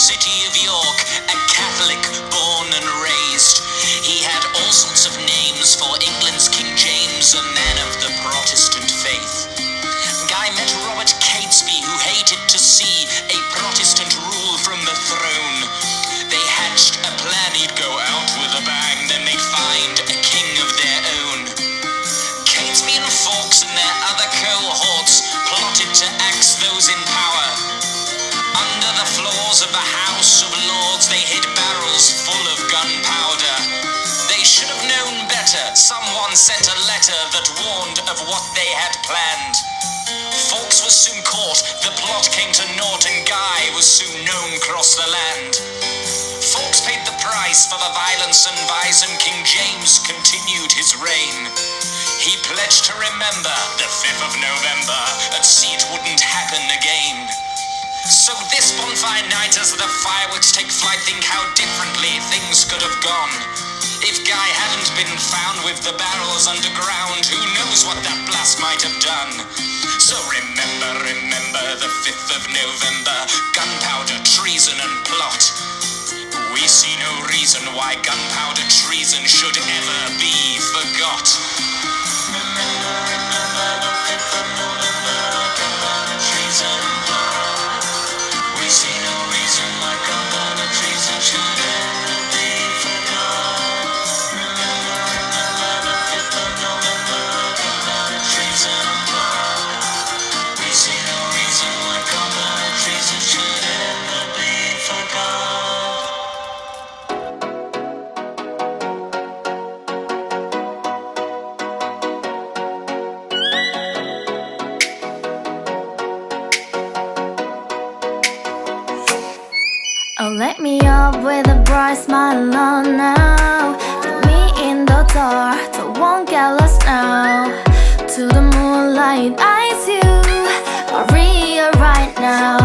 city of York, a Catholic born and raised. He had all sorts of names for England's King James, a man of the Protestant faith. Guy met Robert Catesby, who hated to see a Protestant rule from the throne. They hatched a plan, he'd go out with a bang, then they'd find a king of their own. Catesby and Fawkes and their other cohorts plotted to axe those in power. Under the floors of the House of Lords they hid barrels full of gunpowder. They should have known better. Someone sent a letter that warned of what they had planned. Fawkes was soon caught, the plot came to naught, and Guy was soon known across the land. Fawkes paid the price for the violence and bison. King James continued his reign. He pledged to remember the 5th of November and see it wouldn't happen again. So this bonfire night, as the fireworks take flight, think how differently things could have gone. If Guy hadn't been found with the barrels underground, who knows what that blast might have done. So remember the 5th of November, gunpowder, treason and plot. We see no reason why gunpowder treason should ever be forgot. Remember the 5th of November, gunpowder, treason and plot. We see no reason why gunpowder treason should ever be forgot. Remember the 5th of November, gunpowder, treason and plot. We see no reason why gunpowder treason should ever be forgot. Oh, let me up with a bright smile on now. Put me in the dark, so won't get lost now. To the moonlight, eyes you are real right now.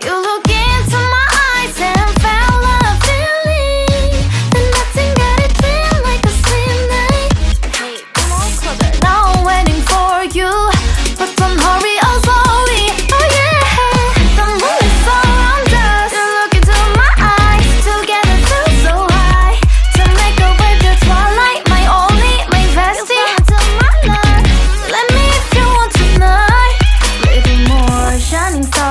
You look into my eyes and felt a feeling that nothing got it feel like a slim night. Hey, come on, closer. Now I'm waiting for you, but don't hurry, oh slowly. Oh yeah, the moon is around us. You look into my eyes, together feel so high. To make a way the twilight, my only, my bestie. You fell into my life. Let me if you want tonight. Little more shining stars.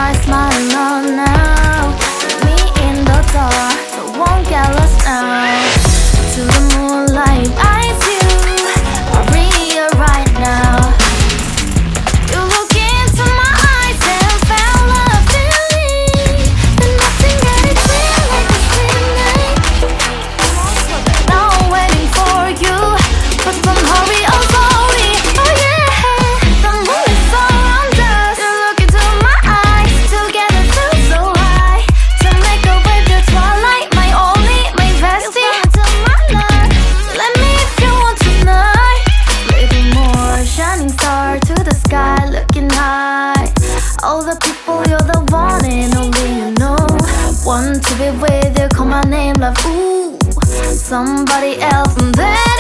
bright smile on now. Me in the dark, so won't get lost now. To the moonlight, eyes you are real right now. You look into my eyes and felt a feeling, and nothing that it feel like a sweet night. Now I'm waiting for you, but don't hurry, oh slowly, oh yeah. The moon is around us. You look into my eyes, together feel so high. To make a wave the twilight, my only, my bestie. Let me if you want tonight. Little more shining star to the sky, looking high. All the people, you're the one and only you know. Want to be with you, call my name, love, ooh. Somebody else, and that